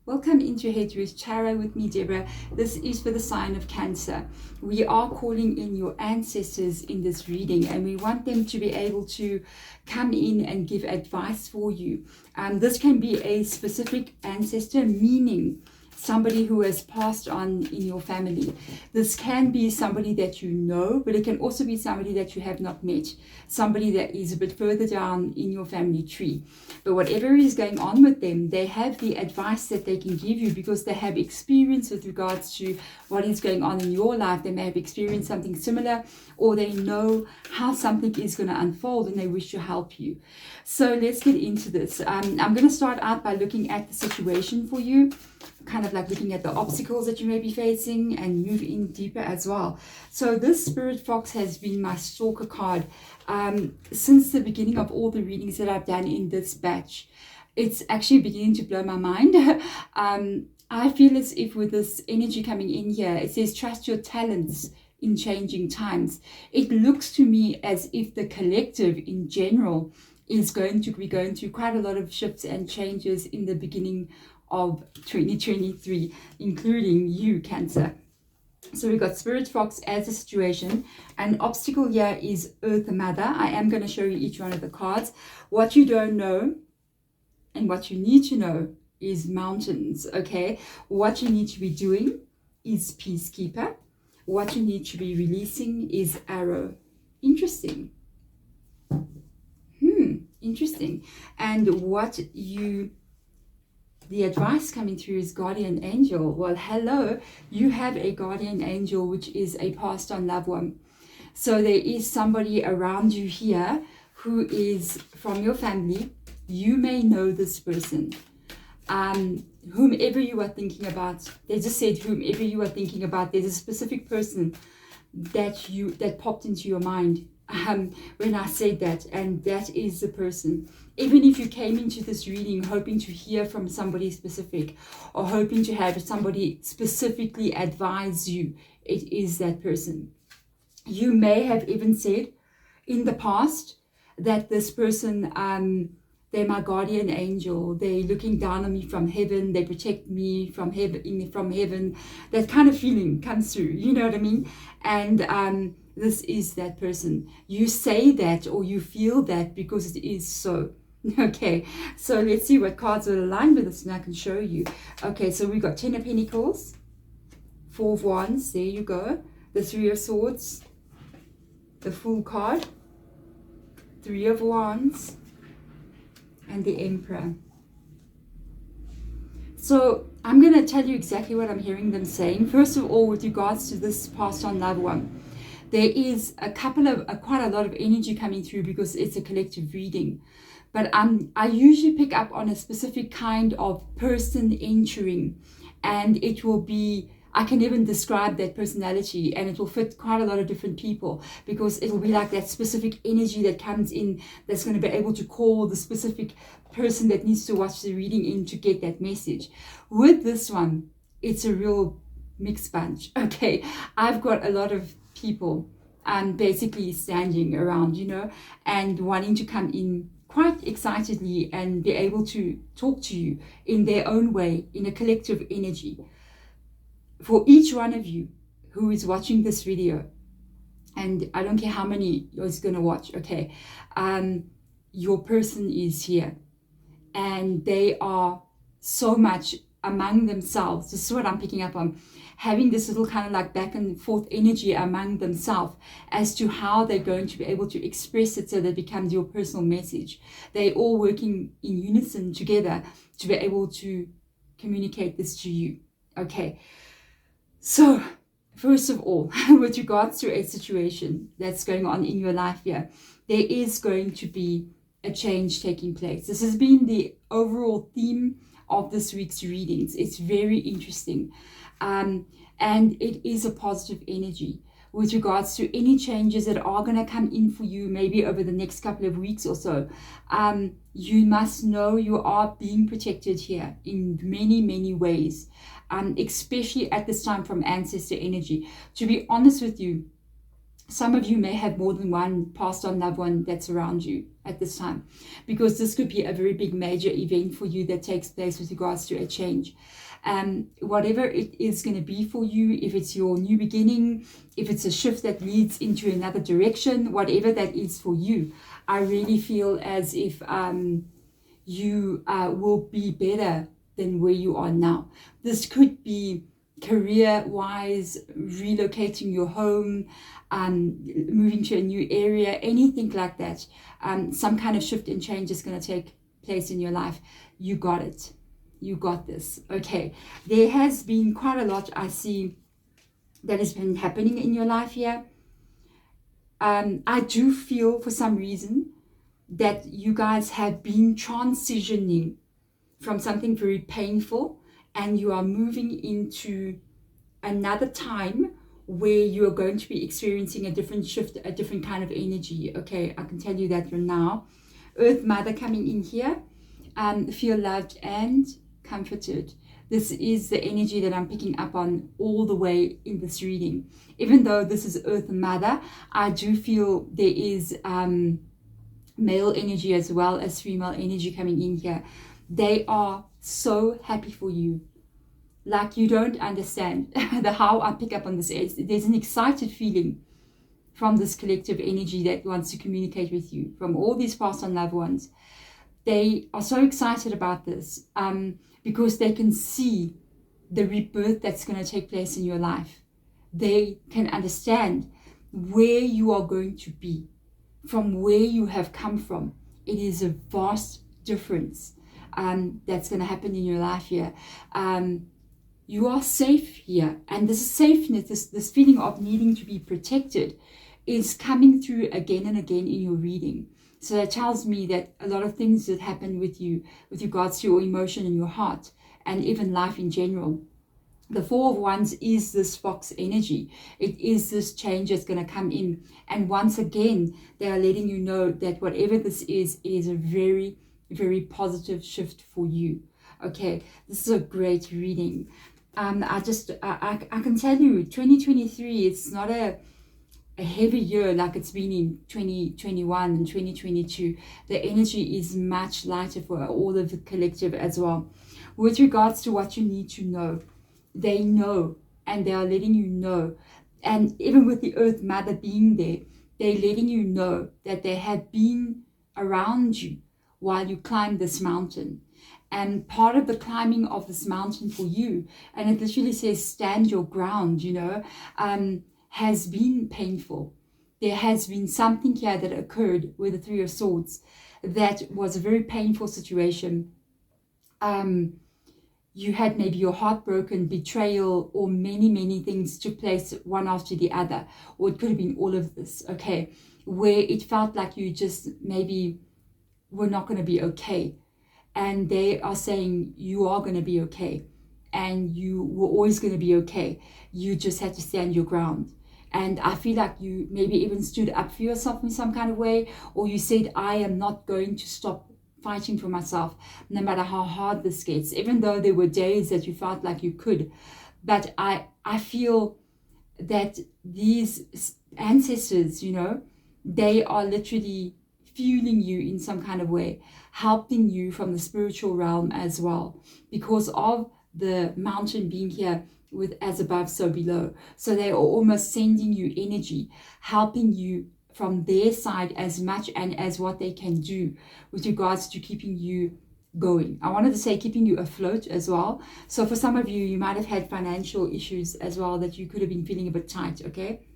Welcome into Head with Tarot with me, Deborah. This is for the sign of Cancer. We are calling in your ancestors in this reading, and we want them to be able to come in and give advice for you. This can be a specific ancestor, meaning somebody who has passed on in your family. This can be somebody that you know, but it can also be somebody that you have not met, somebody that is a bit further down in your family tree. But whatever is going on with them, they have the advice that they can give you because they have experience with regards to what is going on in your life. They may have experienced something similar, or they know how something is going to unfold and they wish to help you. So let's get into this. I'm going to start out by looking at the situation for you, kind of like looking at the obstacles that you may be facing, and move in deeper as well. So this Spirit Fox has been my stalker card since the beginning of all the readings that I've done in this batch. It's actually beginning to blow my mind. I feel as if with this energy coming in here, it says trust your talents in changing times. It looks to me as if the collective in general is going to be going through quite a lot of shifts and changes in the beginning of 2023, including you, Cancer. So we've got Spirit Fox as a situation. An obstacle here is Earth Mother. I am going to show you each one of the cards. What you don't know and what you need to know is mountains, okay? What you need to be doing is Peacekeeper. What you need to be releasing is Arrow. Interesting. Interesting. And the advice coming through is Guardian Angel. Well, hello, you have a Guardian Angel, which is a passed on loved one. So there is somebody around you here who is from your family. You may know this person. Whomever you are thinking about, they just said whomever you are thinking about, there's a specific person that popped into your mind when I said that, and that is the person. Even if you came into this reading hoping to hear from somebody specific, or hoping to have somebody specifically advise you, it is that person. You may have even said in the past that this person, they're my guardian angel, they're looking down on me from heaven, they protect me from heaven. That kind of feeling comes through, you know what I mean? And this is that person. You say that or you feel that because it is so. Okay, so let's see what cards will align with this and I can show you. Okay, so we've got 10 of Pentacles, 4 of Wands, there you go. The 3 of Swords, the Fool card, 3 of Wands, and the Emperor. So I'm going to tell you exactly what I'm hearing them saying. First of all, with regards to this passed on loved one, there is quite a lot of energy coming through because it's a collective reading. But I usually pick up on a specific kind of person entering, and it will be, I can even describe that personality, and it will fit quite a lot of different people because it will be like that specific energy that comes in that's going to be able to call the specific person that needs to watch the reading in to get that message. With this one, it's a real mixed bunch. Okay, I've got a lot of people basically standing around, and wanting to come in quite excitedly and be able to talk to you in their own way, in a collective energy. For each one of you who is watching this video, and I don't care how many is going to watch, okay, your person is here, and they are so much among themselves. This is what I'm picking up on, having this little kind of like back and forth energy among themselves as to how they're going to be able to express it so that it becomes your personal message. They're all working in unison together to be able to communicate this to you. Okay, so first of all, with regards to a situation that's going on in your life here, there is going to be a change taking place. This has been the overall theme of this week's readings. It's very interesting, and it is a positive energy with regards to any changes that are going to come in for you maybe over the next couple of weeks or so. You must know you are being protected here in many ways, especially at this time from ancestor energy. To be honest with you, some of you may have more than one passed on loved one that's around you. at this time, because this could be a very big major event for you that takes place with regards to a change. Whatever it is going to be for you, if it's your new beginning, if it's a shift that leads into another direction, whatever that is for you, I really feel as if you will be better than where you are now. This could be career-wise, relocating your home, moving to a new area, anything like that. Some kind of shift and change is going to take place in your life. You got it. You got this. Okay. There has been quite a lot I see that has been happening in your life here. I do feel for some reason that you guys have been transitioning from something very painful, and you are moving into another time where you are going to be experiencing a different shift, a different kind of energy. Okay, I can tell you that from now. Earth Mother coming in here, feel loved and comforted. This is the energy that I'm picking up on all the way in this reading. Even though this is Earth Mother, I do feel there is male energy as well as female energy coming in here. They are so happy for you. Like, you don't understand how I pick up on this. There's an excited feeling from this collective energy that wants to communicate with you, from all these past on loved ones. They are so excited about this because they can see the rebirth that's going to take place in your life. They can understand where you are going to be, from where you have come from. It is a vast difference that's going to happen in your life here. You are safe here, and this safeness, this feeling of needing to be protected, is coming through again and again in your reading. So that tells me that a lot of things that happen with you with regards to your emotion and your heart, and even life in general. The Four of Wands is this fox energy. It is this change that's going to come in. And once again, they are letting you know that whatever this is a very, very positive shift for you. Okay, this is a great reading. I can tell you, 2023, it's not a heavy year like it's been in 2021 and 2022. The energy is much lighter for all of the collective as well. With regards to what you need to know, they know, and they are letting you know. And even with the Earth Mother being there, they're letting you know that they have been around you while you climb this mountain. And part of the climbing of this mountain for you, and it literally says stand your ground, has been painful. There has been something here that occurred with the Three of Swords that was a very painful situation. You had maybe your heart broken, betrayal, or many things took place one after the other. Or it could have been all of this, okay, where it felt like you just maybe were not going to be okay. And they are saying you are going to be okay. And you were always going to be okay. You just had to stand your ground. And I feel like you maybe even stood up for yourself in some kind of way. Or you said, I am not going to stop fighting for myself, no matter how hard this gets. Even though there were days that you felt like you could. But I feel that these ancestors, they are literally fueling you in some kind of way, helping you from the spiritual realm as well, because of the mountain being here with as above, so below. So they are almost sending you energy, helping you from their side as much and as what they can do with regards to keeping you going. I wanted to say keeping you afloat as well. So for some of you, you might have had financial issues as well that you could have been feeling a bit tight, okay?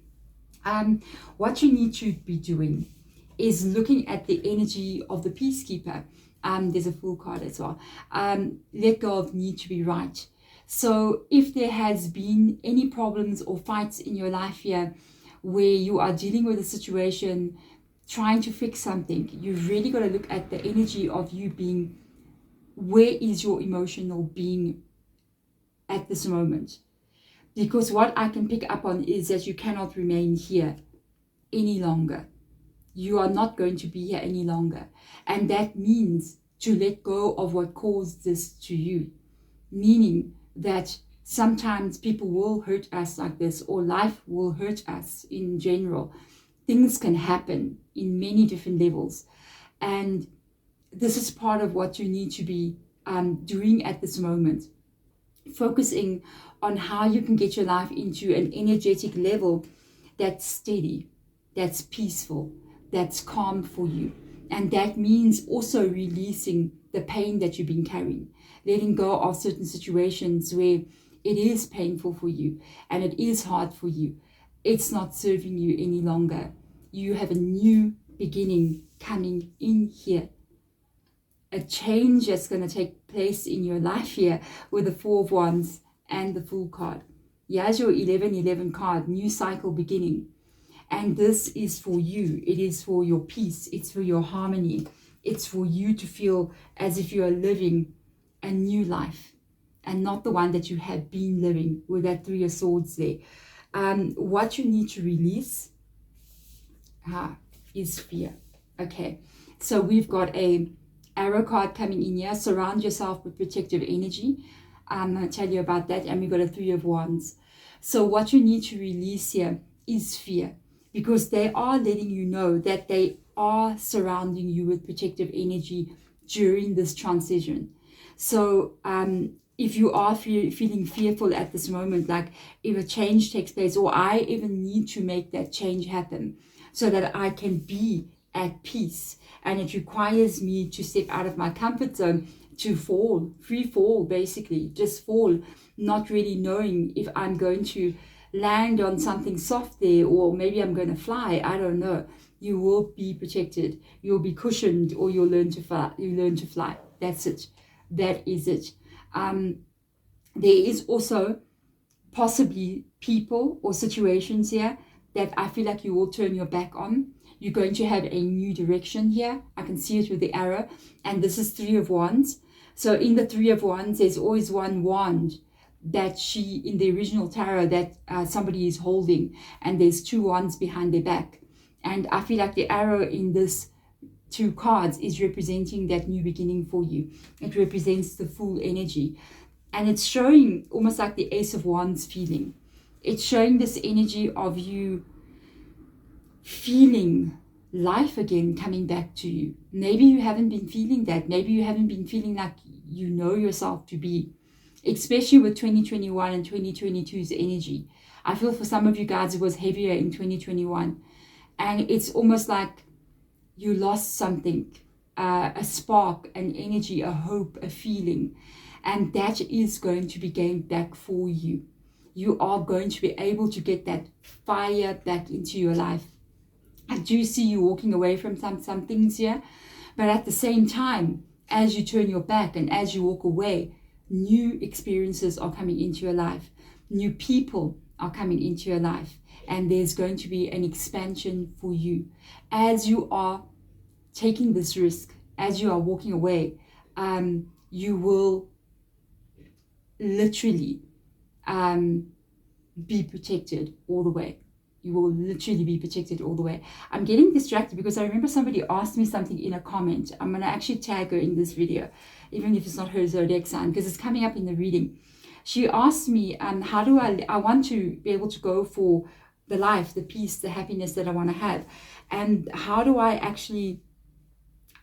What you need to be doing is looking at the energy of the peacekeeper. There's a Fool card as well. Let go of need to be right. So if there has been any problems or fights in your life here where you are dealing with a situation, trying to fix something, you've really got to look at the energy of you being, where is your emotional being at this moment? Because what I can pick up on is that you cannot remain here any longer. You are not going to be here any longer. And that means to let go of what caused this to you. Meaning that sometimes people will hurt us like this, or life will hurt us in general. Things can happen in many different levels. And this is part of what you need to be doing at this moment. Focusing on how you can get your life into an energetic level that's steady, that's peaceful, that's calm for you. And that means also releasing the pain that you've been carrying, letting go of certain situations where it is painful for you and it is hard for you. It's not serving you any longer. You have a new beginning coming in here. A change that's going to take place in your life here with the Four of Wands and the Fool card. Here's your 1111 card, new cycle beginning. And this is for you. It is for your peace. It's for your harmony. It's for you to feel as if you are living a new life and not the one that you have been living with that Three of Swords there. What you need to release is fear. Okay, so we've got a arrow card coming in here. Surround yourself with protective energy. I'm going to tell you about that. And we've got a Three of Wands. So what you need to release here is fear, because they are letting you know that they are surrounding you with protective energy during this transition. So if you are feeling fearful at this moment, like if a change takes place, or I even need to make that change happen so that I can be at peace, and it requires me to step out of my comfort zone, to fall, free fall, basically, just fall, not really knowing if I'm going to land on something soft there, or maybe I'm going to fly, I don't know. You will be protected, you'll be cushioned, or you'll learn to fly. You learn to fly. That's it. That is it. There is also possibly people or situations here that I feel like you will turn your back on. You're going to have a new direction here. I can see it with the arrow. And this is Three of Wands. So in the Three of Wands, there's always one wand that in the original tarot, that somebody is holding. And there's two wands behind their back. And I feel like the arrow in this two cards is representing that new beginning for you. It represents the full energy. And it's showing almost like the Ace of Wands feeling. It's showing this energy of you feeling life again coming back to you. Maybe you haven't been feeling that. Maybe you haven't been feeling like you know yourself to be, especially with 2021 and 2022's energy. I feel for some of you guys it was heavier in 2021, and it's almost like you lost something, a spark, an energy, a hope, a feeling, and that is going to be gained back for you. You are going to be able to get that fire back into your life. I do see you walking away from some things here, but at the same time, as you turn your back and as you walk away, new experiences are coming into your life. New people are coming into your life, and there's going to be an expansion for you. As you are taking this risk, as you are walking away, you will literally be protected all the way. You will literally be protected all the way. I'm getting distracted because I remember somebody asked me something in a comment. I'm going to actually tag her in this video, even if it's not her zodiac sign, because it's coming up in the reading. She asked me, how do I want to be able to go for the life, the peace, the happiness that I want to have. And how do I actually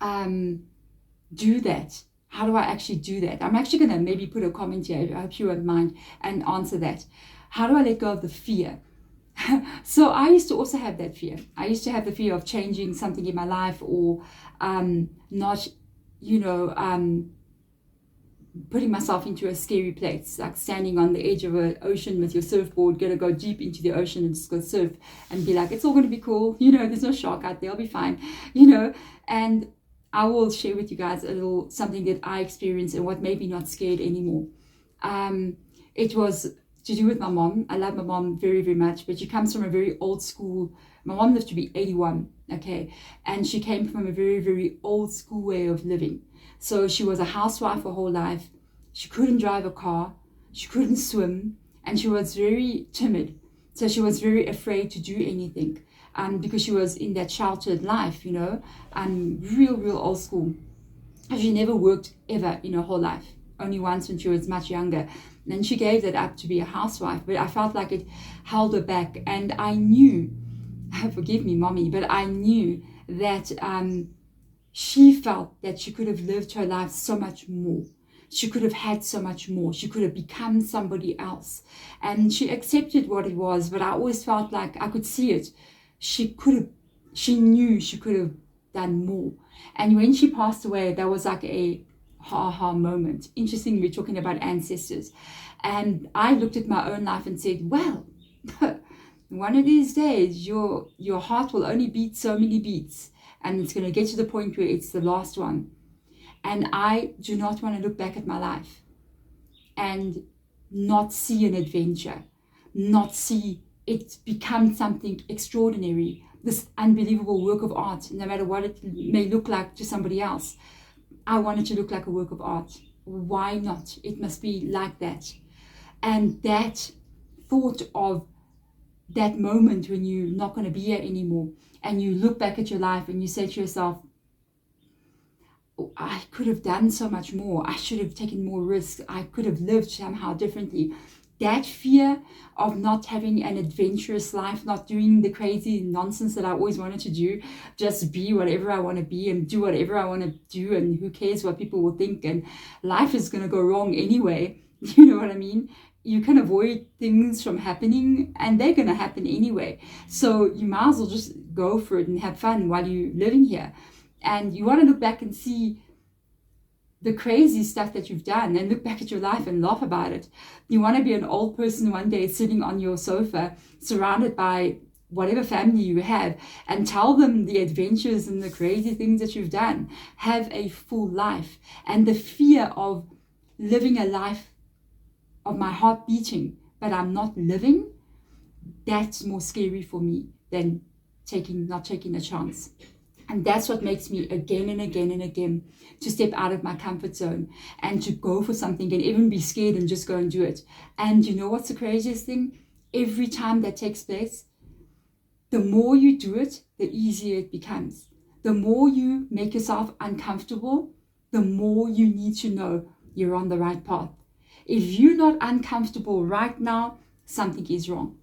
do that? How do I actually do that? I'm actually going to maybe put a comment here, I hope you won't mind, and answer that. How do I let go of the fear? So I used to also have that fear. I used to have the fear of changing something in my life, or not, putting myself into a scary place, like standing on the edge of an ocean with your surfboard, gonna go deep into the ocean and just go surf and be like, it's all gonna be cool, there's no shark out there, I'll be fine, and I will share with you guys a little something that I experienced and what made me not scared anymore. It was to do with my mom. I love my mom very, very much, but she comes from a very old school. My mom lived to be 81, okay, and she came from a very, very old school way of living. So she was a housewife her whole life. She couldn't drive a car, she couldn't swim, and she was very timid. So she was very afraid to do anything, because she was in that sheltered life, real old school. She never worked ever in her whole life, only once when she was much younger. And she gave that up to be a housewife, but I felt like it held her back. And I knew, forgive me, mommy, but I knew that she felt that she could have lived her life so much more. She could have had so much more. She could have become somebody else. And she accepted what it was, but I always felt like I could see it. She knew she could have done more. And when she passed away, that was like a ha-ha moment. Interesting, we're talking about ancestors. And I looked at my own life and said, well, one of these days, your heart will only beat so many beats. And it's going to get to the point where it's the last one. And I do not want to look back at my life and not see an adventure, not see it become something extraordinary, this unbelievable work of art, no matter what it may look like to somebody else. I want it to look like a work of art. Why not? It must be like that. And that thought of that moment when you're not going to be here anymore, and you look back at your life and you say to yourself, I could have done so much more. I should have taken more risks. I could have lived somehow differently. That fear of not having an adventurous life, not doing the crazy nonsense that I always wanted to do, just be whatever I want to be and do whatever I want to do, and who cares what people will think, and life is going to go wrong anyway. You know what I mean? You can avoid things from happening, and they're going to happen anyway. So you might as well just go for it and have fun while you're living here. And you want to look back and see the crazy stuff that you've done and look back at your life and laugh about it. You want to be an old person one day sitting on your sofa surrounded by whatever family you have and tell them the adventures and the crazy things that you've done. Have a full life. And the fear of living a life of my heart beating, but I'm not living, that's more scary for me than not taking a chance. And that's what makes me again and again and again to step out of my comfort zone and to go for something and even be scared and just go and do it. And you know what's the craziest thing? Every time that takes place, the more you do it, the easier it becomes. The more you make yourself uncomfortable, the more you need to know you're on the right path. If you're not uncomfortable right now, something is wrong.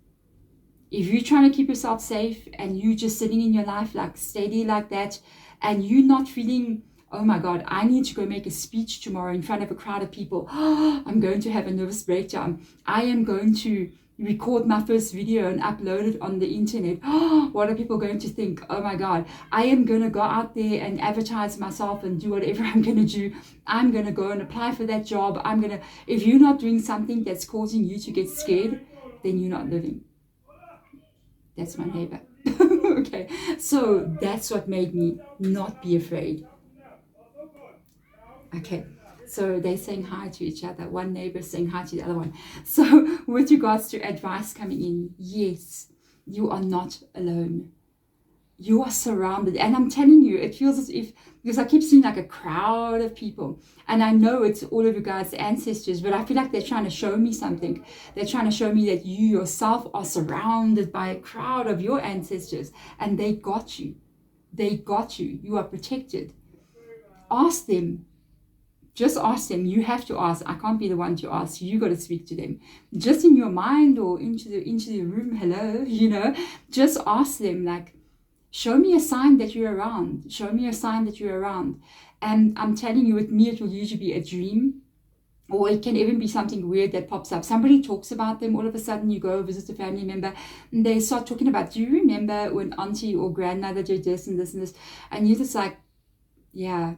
If you're trying to keep yourself safe and you just sitting in your life like steady like that, and you're not feeling, oh my God, I need to go make a speech tomorrow in front of a crowd of people. I'm going to have a nervous breakdown. I am going to record my first video and upload it on the internet. What are people going to think? Oh my God, I am going to go out there and advertise myself and do whatever I'm going to do. I'm going to go and apply for that job. If you're not doing something that's causing you to get scared, then you're not living. That's my neighbor. Okay, so that's what made me not be afraid. Okay, so they're saying hi to each other. One neighbor saying hi to the other one. So with regards to advice coming in, yes, you are not alone. You are surrounded. And I'm telling you, it feels as if, because I keep seeing like a crowd of people. And I know it's all of you guys' ancestors, but I feel like they're trying to show me something. They're trying to show me that you yourself are surrounded by a crowd of your ancestors. And they got you. They got you. You are protected. Ask them. Just ask them. You have to ask. I can't be the one to ask. You got to speak to them. Just in your mind or into the room. Hello, just ask them, like, show me a sign that you're around. Show me a sign that you're around. And I'm telling you, with me, it will usually be a dream, or it can even be something weird that pops up. Somebody talks about them. All of a sudden, you go visit a family member, and they start talking about, do you remember when auntie or grandmother did this and this and this? And you're just like, yeah,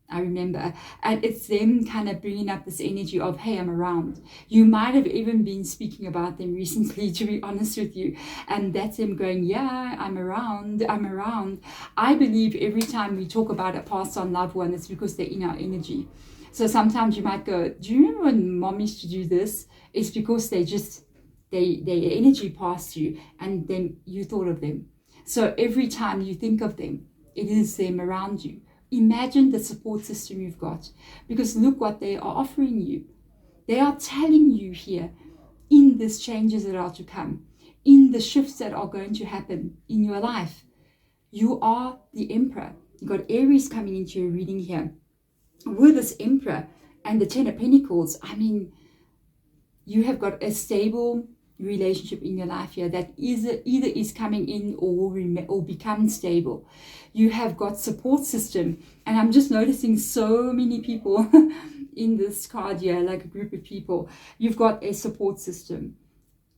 I remember. And it's them kind of bringing up this energy of, hey, I'm around. You might have even been speaking about them recently, to be honest with you. And that's them going, yeah, I'm around. I believe every time we talk about a passed on loved one, it's because they're in our energy. So sometimes you might go, do you remember when mom used to do this? It's because their energy passed you, and then you thought of them. So every time you think of them, it is them around you. Imagine the support system you've got, because look what they are offering you. They are telling you here, in these changes that are to come, in the shifts that are going to happen in your life, you are the emperor. You've got Aries coming into your reading here. With this emperor and the 10 of Pentacles, I mean, you have got a stable, relationship in your life here that either is coming in or will become stable. You have got support system, and I'm just noticing so many people in this card here, like a group of people. You've got a support system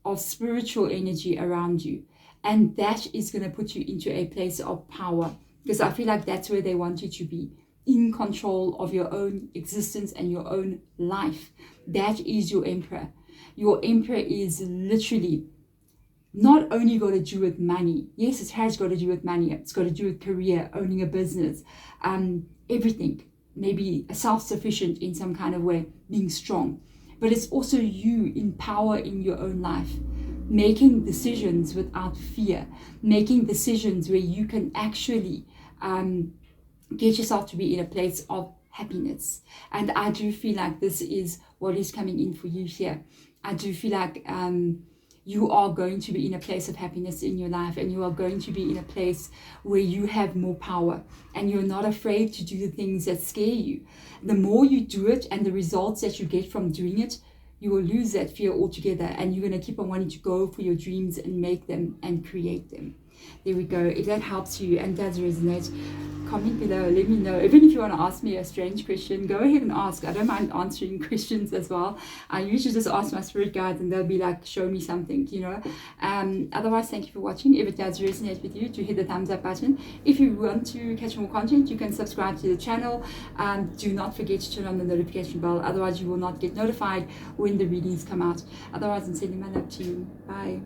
of spiritual energy around you, and that is going to put you into a place of power, because I feel like that's where they want you to be, in control of your own existence and your own life. That is your emperor. Your emperor is literally not only got to do with money. Yes, it has got to do with money. It's got to do with career, owning a business, everything. Maybe self-sufficient in some kind of way, being strong. But it's also you in power in your own life, making decisions without fear, making decisions where you can actually get yourself to be in a place of happiness. And I do feel like this is what is coming in for you here. I do feel like you are going to be in a place of happiness in your life, and you are going to be in a place where you have more power, and you're not afraid to do the things that scare you. The more you do it and the results that you get from doing it, you will lose that fear altogether, and you're going to keep on wanting to go for your dreams and make them and create them. There we go. If that helps you and does resonate, comment below, let me know. Even if you want to ask me a strange question, go ahead and ask. I don't mind answering questions as well. I usually just ask my spirit guides and they'll be like, show me something, you know. Otherwise, thank you for watching. If it does resonate with you, do hit the thumbs up button. If you want to catch more content, you can subscribe to the channel. Do not forget to turn on the notification bell, otherwise you will not get notified when the readings come out. Otherwise, I'm sending my love to you. Bye.